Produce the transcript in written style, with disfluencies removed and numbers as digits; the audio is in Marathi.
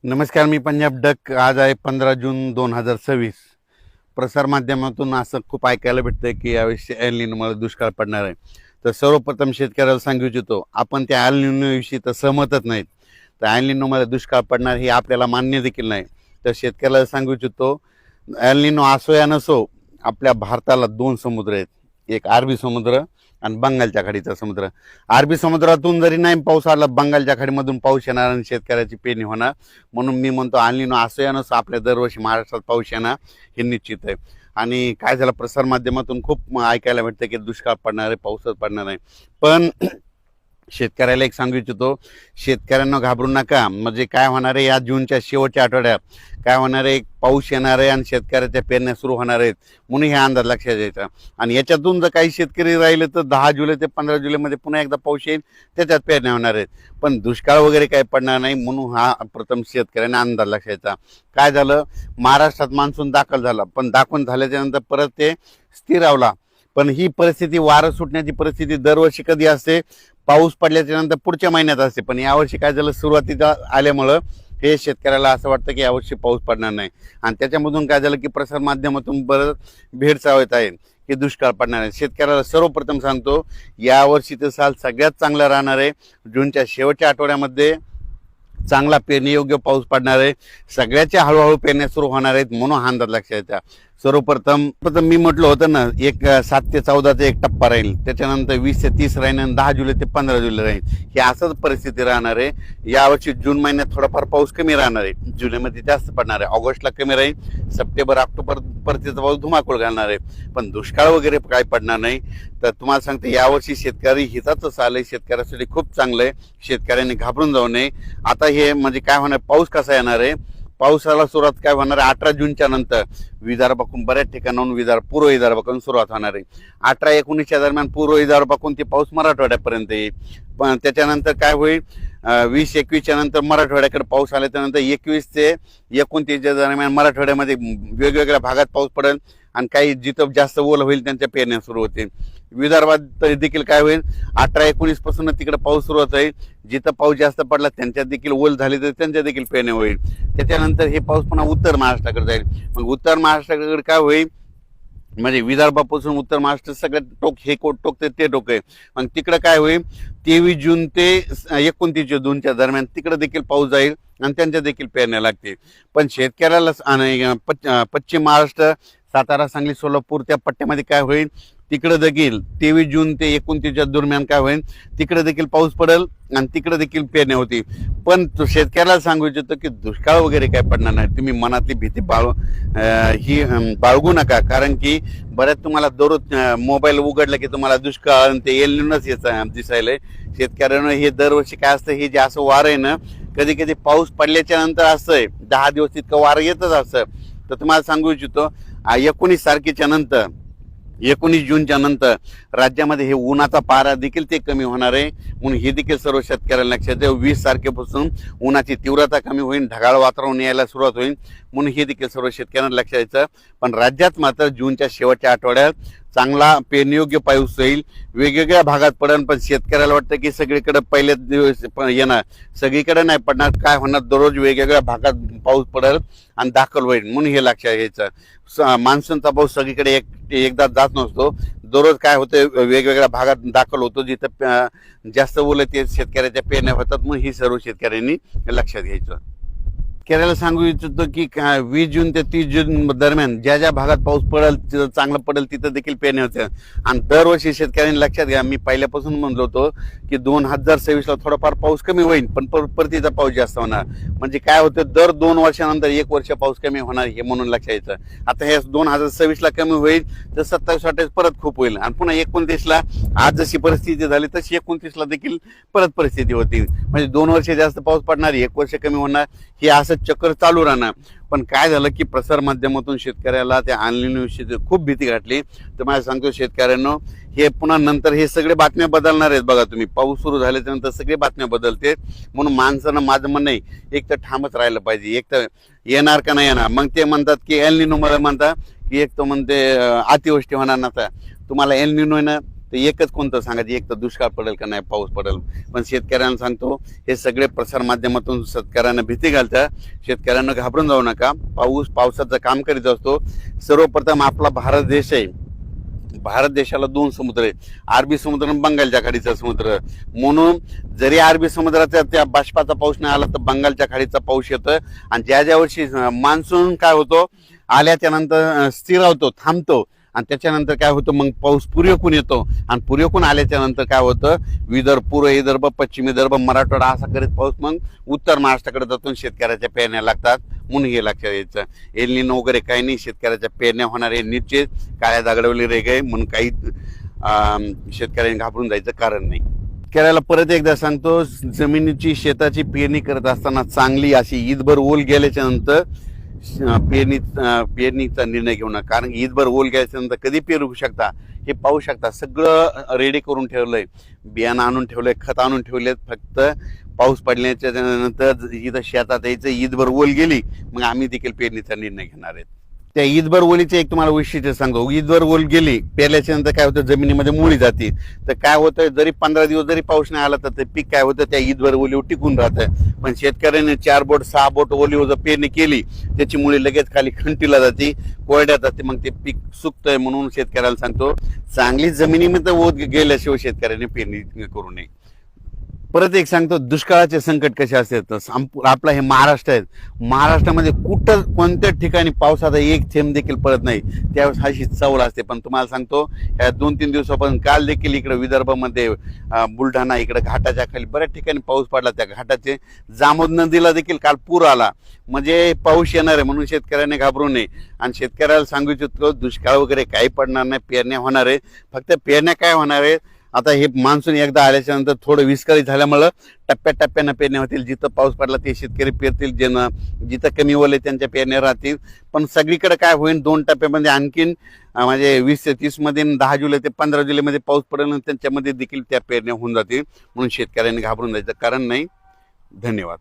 नमस्कार, मी पंजाब डक. आज आहे 15 जून 2026. प्रसारमाध्यमातून असं खूप ऐकायला भेटतंय की यावेळी एल निनोमुळे दुष्काळ पडणार आहे. तर सर्वप्रथम शेतकऱ्याला सांगू इच्छितो, आपण त्या एल निनोविषयी तर सहमतच नाहीत. तर एल निनोमुळे दुष्काळ पडणार हे आपल्याला मान्य देखील नाही. तर शेतकऱ्याला सांगू इच्छितो, एल निनो असो या नसो, आपल्या भारताला दोन समुद्र आहेत. एक अरबी समुद्र आणि बंगालच्या खाडीचा समुद्र. अरबी समुद्रातून जरी नाही पाऊस आला, बंगालच्या खाडीमधून पाऊस येणार आणि शेतकऱ्याची पेरणी होणार. म्हणून मी म्हणतो एल निनो असो या नसो, आपल्या दरवर्षी महाराष्ट्रात पाऊस येणार हे निश्चित आहे. आणि काय झालं, प्रसारमाध्यमातून खूप ऐकायला भेटतं की दुष्काळ पडणार आहे, पाऊसच पडणार नाही. पण शेतकऱ्याला एक सांगू इच्छितो, शेतकऱ्यांना घाबरू नका. म्हणजे काय होणार आहे, या जूनच्या शेवटच्या आठवड्यात काय होणार आहे, पाऊस येणार आहे आणि शेतकऱ्याच्या पेरण्या सुरू होणार आहेत, म्हणून हे अंदाज लक्षात द्यायचा. आणि याच्यातून जर काही शेतकरी राहिले तर 10 जुलै ते 15 जुलैमध्ये पुन्हा एकदा पाऊस येईल, त्याच्यात पेरण्या होणार आहेत. पण दुष्काळ वगैरे काही पडणार नाही, म्हणून हा प्रथम शेतकऱ्यांना अंदाज लक्षायचा. काय झालं, महाराष्ट्रात मान्सून दाखल झाला, पण दाखल झाल्याच्या नंतर परत ते स्थिरावला. पण ही परिस्थिती, वारं सुटण्याची परिस्थिती दरवर्षी कधी असते, पाऊस पडल्याच्या नंतर पुढच्या महिन्यात असते. पण यावर्षी काय झालं, सुरुवातीला आल्यामुळं हे शेतकऱ्याला असं वाटतं की यावर्षी पाऊस पडणार नाही. आणि त्याच्यामधून काय झालं की प्रसारमाध्यमातून बरंच भेडसावत आहे की दुष्काळ पडणार आहे. शेतकऱ्याला सर्वप्रथम सांगतो, यावर्षीचं साल सगळ्यात चांगलं राहणार आहे. जूनच्या शेवटच्या आठवड्यामध्ये चांगला पेरणीयोग्य पाऊस पडणार आहे. सगळ्याच्या हळूहळू पेरण्या सुरू होणार आहेत, म्हणून हा अंदाज लक्षात येतात. सर्वप्रथम मी म्हटलं होतं ना, 7 ते 14चा एक टप्पा राहील, त्याच्यानंतर 20 ते 30 राहील आणि 10 जुलै ते 15 जुलै राहील. ही असंच परिस्थिती राहणार आहे. यावर्षी जून महिन्यात थोडाफार पाऊस कमी राहणार आहे, जुलैमध्ये जास्त पडणार आहे, ऑगस्टला कमी राहील, सप्टेंबर ऑक्टोबर परतीचा पाऊस धुमाकूळ घालणार आहे. पण दुष्काळ वगैरे काय पडणार नाही. तर तुम्हाला सांगते, यावर्षी शेतकरी हिताचं साल आहे, शेतकऱ्यासाठी खूप चांगलं आहे. शेतकऱ्यांनी घाबरून जाऊ नये. आता हे म्हणजे काय होणार, पाऊस कसा येणार आहे, पावसाला सुरुवात काय होणार आहे, 18 जूनच्या नंतर विदर्भाकडून बऱ्याच ठिकाणाहून पूर्व विदर्भाकडून सुरुवात होणार आहे. 18-19च्या दरम्यान पूर्व विदर्भाकडून ते पाऊस मराठवाड्यापर्यंत येईल. पण त्याच्यानंतर काय होईल, 20-21च्या नंतर मराठवाड्याकडे पाऊस आल्याच्या नंतर 21 ते 29च्या दरम्यान मराठवाड्यामध्ये वेगवेगळ्या भागात पाऊस पडेल आणि काही जिथं जास्त ओल होईल त्यांच्या पेरण्या सुरू होतील. विदर्भात देखील काय होईल, 18-19 पासून तिकडे पाऊस सुरुवात होईल. जिथं पाऊस जास्त पडला त्यांच्यात देखील ओल झाली तर त्यांच्या देखील पेरण्या होईल. त्याच्यानंतर हे पाऊस पुन्हा उत्तर महाराष्ट्राकडे जाईल. मग उत्तर महाराष्ट्राकडे काय होईल, म्हणजे विदर्भापासून उत्तर महाराष्ट्र सगळ्यात टोक, हे टोक ते टोक आहे. मग तिकडे काय होईल, 23 जून ते 29 जूनच्या दरम्यान तिकडे देखील पाऊस जाईल आणि त्यांच्या देखील पेरण्या लागतील. पण शेतकऱ्याला पश्चिम महाराष्ट्र, सातारा, सांगली, सोलापूर त्या पट्ट्यामध्ये काय होईल, तिकडे देखील 23 जून ते 29च्या दरम्यान काय होईल, तिकडे देखील पाऊस पडेल आणि तिकडे देखील पेरण्या होती. पण शेतकऱ्याला सांगू इच्छितो की दुष्काळ वगैरे काय पडणार नाही. तुम्ही मनातली भीती बाळगू नका. कारण की बऱ्याच तुम्हाला दररोज मोबाईल उघडला की तुम्हाला दुष्काळ ते एल निनोच दिसायलंय. शेतकऱ्यांना हे दरवर्षी काय असतं, हे जे असं वारं आहे ना, कधी कधी पाऊस पडल्याच्या नंतर असं आहे 10 दिवस तितकं वारं येतच असतं. तर तुम्हाला सांगू इच्छितो, 19 तारखेच्या नंतर, 19 जूनच्या नंतर राज्यामध्ये हे उन्हाचा पारा देखील ते कमी होणार आहे. म्हणून हे देखील सर्व शेतकऱ्यांना लक्षात येऊ, 20 तारखेपासून उन्हाची तीव्रता कमी होईल, ढगाळ वातावरण यायला सुरुवात होईल. म्हणून हे देखील सर्व शेतकऱ्यांना लक्षात यायचं. पण राज्यात मात्र जूनच्या शेवटच्या आठवड्यात चांगला पेरणीयोग्य पाऊस होईल, वेगवेगळ्या भागात पडेल. पण शेतकऱ्याला वाटतं की सगळीकडे पहिलेच दिवस येणार, सगळीकडे नाही पडणार. काय होणार, दररोज वेगवेगळ्या भागात पाऊस पडेल आणि दाखल होईल, म्हणून हे लक्षात घ्यायचं. मान्सूनचा पाऊस सगळीकडे एकदा जात नसतो, दररोज काय होतं वेगवेगळ्या भागात दाखल होतो. जिथं जास्त ओलं ते शेतकऱ्याच्या पेरण्या होतात. मग ही सर्व शेतकऱ्यांनी लक्षात घ्यायचं. शेतकऱ्याला सांगू इच्छितो की 20 जून ते 30 जून दरम्यान ज्या ज्या भागात पाऊस पडेल, तिथं चांगलं पडेल, तिथं देखील पेरण्या होत्या. आणि दरवर्षी शेतकऱ्यांनी लक्षात घ्या, मी पहिल्यापासून म्हणलो होतो की 2026ला थोडाफार पाऊस कमी होईल, पण परतीचा पाऊस जास्त होणार. म्हणजे काय होतं, दर 2 वर्षानंतर 1 वर्ष पाऊस कमी होणार, हे म्हणून लक्षात यायचं. आता हे 2026ला कमी होईल तर 27-28 परत खूप होईल आणि पुन्हा 29ला आज जशी परिस्थिती झाली तशी 29ला देखील परत परिस्थिती होती. म्हणजे 2 वर्ष जास्त पाऊस पडणार, 1 वर्ष कमी होणार, हे असं चक्र चालू राहणार. पण काय झालं की प्रसार माध्यमातून शेतकऱ्याला त्या एल निनोविषयी खूप भीती घातली. तर मला सांगतो शेतकऱ्यांनो, हे पुन्हा नंतर हे सगळे बातम्या बदलणार आहेत. बघा तुम्ही, पाऊस सुरू झाल्याच्या नंतर सगळे बातम्या बदलते. म्हणून माणसानं, माझं म्हणणं आहे, एक तर ठामच राहिलं पाहिजे. एक तर येणार का नाही येणार. मग ते म्हणतात की एल निनो, मला म्हणतात की एक तर म्हणते अतिवृष्टी होणार नसता. तुम्हाला एल निनो तर एकच कोणतं सांगायचं, एक तर दुष्काळ पडेल का नाही पाऊस पडेल. पण शेतकऱ्यांना सांगतो, हे सगळे प्रसार माध्यमातून शेतकऱ्यांना भीती घालतात. शेतकऱ्यांना घाबरून जाऊ नका. पावसाचं काम करीत असतो. सर्वप्रथम आपला भारत देश आहे. भारत देशाला 2 समुद्र आहेत, अरबी समुद्र आणि बंगालच्या खाडीचा समुद्र. म्हणून जरी अरबी समुद्राचा त्या बाष्पाचा पाऊस नाही आला तर बंगालच्या खाडीचा पाऊस येतोय. आणि ज्या वर्षी मान्सून काय होतो, आल्याच्या नंतर स्थिरावतो, थांबतो, आणि त्याच्यानंतर काय होतं, मग पाऊस पुरेपूर येतो. आणि पुरेपूर आल्याच्या नंतर काय होतं, पूर्व विदर्भ, पश्चिम विदर्भ, मराठवाडा असा करीत पाऊस मग उत्तर महाराष्ट्राकडे जातो. शेतकऱ्याच्या पेरण्या लागतात. म्हणून हे लक्षात यायचं, एल निनो वगैरे काही नाही, शेतकऱ्याच्या पेरण्या होणार आहे निश्चित. काळ्या दगडावली रेग आहे म्हणून काही शेतकऱ्यांनी घाबरून जायचं कारण नाही. शेतकऱ्याला परत एकदा सांगतो, जमिनीची शेताची पेरणी करत असताना चांगली अशी ईदभर ओल गेल्याच्या नंतर पेरणीचा निर्णय घेऊ नका. कारण ईदभर ओल गेल्याच्या नंतर कधी पेरू शकता हे पाहू शकता. सगळं रेडी करून ठेवलंय, बियाणं आणून ठेवलंय, खत आणून ठेवलेत. फक्त पाऊस पडल्याच्या नंतर इथं शेतात यायचं, ईदभर ओल गेली मग आम्ही देखील पेरणीचा निर्णय घेणार आहेत. त्या ईदभर ओलीचे एक तुम्हाला वैशिष्ट्य सांगतो. ईदभर ओल गेली, पेरल्याच्या नंतर काय होतं, जमिनीमध्ये मुळी जाते. तर काय होतं, जरी 15 दिवस जरी पाऊस नाही आला तर ते पीक काय होतं, त्या ईदभर ओलीवर टिकून राहतं. पण शेतकऱ्याने 4 बोट 6 बोट ओलीवर जर पेरणी केली, त्याची मुळी लगेच खाली खंटीला जाते, कोरड्यात जाते, मग ते पीक सुकतंय. म्हणून शेतकऱ्याला सांगतो, चांगली जमिनीमध्ये ओत गेल्याशिवाय शेतकऱ्याने पेरणी करू नये. परत एक सांगतो, दुष्काळाचे संकट कसे असतात. आपला हे महाराष्ट्र आहे, महाराष्ट्रामध्ये कुठं कोणत्या ठिकाणी पावसाचा एक थेंब देखील पडत नाही. त्यावेळेस अशी चवळ असते. पण तुम्हाला सांगतो, ह्या 2-3 दिवसापासून काल देखील इकडे विदर्भामध्ये बुलढाणा इकडे घाटाच्या खाली बऱ्याच ठिकाणी पाऊस पडला. त्या घाटाचे जामोद नदीला देखील काल पूर आला. म्हणजे पाऊस येणार आहे म्हणून शेतकऱ्याने घाबरू नये. आणि शेतकऱ्याला सांगू इच्छितो, दुष्काळ वगैरे काही पडणार नाही, पेरण्या होणार आहे. फक्त पेरण्या काय होणार आहे, आता हे मान्सून एकदा आल्याच्या नंतर थोडं विस्कळीत झाल्यामुळं टप्प्याटप्प्यानं पेरण्या होतील. जिथं पाऊस पडला ते शेतकरी पेरतील, जिथं कमी ओले त्यांच्या पेरण्या राहतील. पण सगळीकडे काय होईल, 2 टप्प्यामध्ये आणखीन म्हणजे 20 ते 30 मध्ये, 10 जुलै ते 15 जुलैमध्ये पाऊस पडेल, त्यांच्यामध्ये देखील त्या पेरण्या होऊन जातील. म्हणून शेतकऱ्यांनी घाबरून जायचं कारण नाही. धन्यवाद.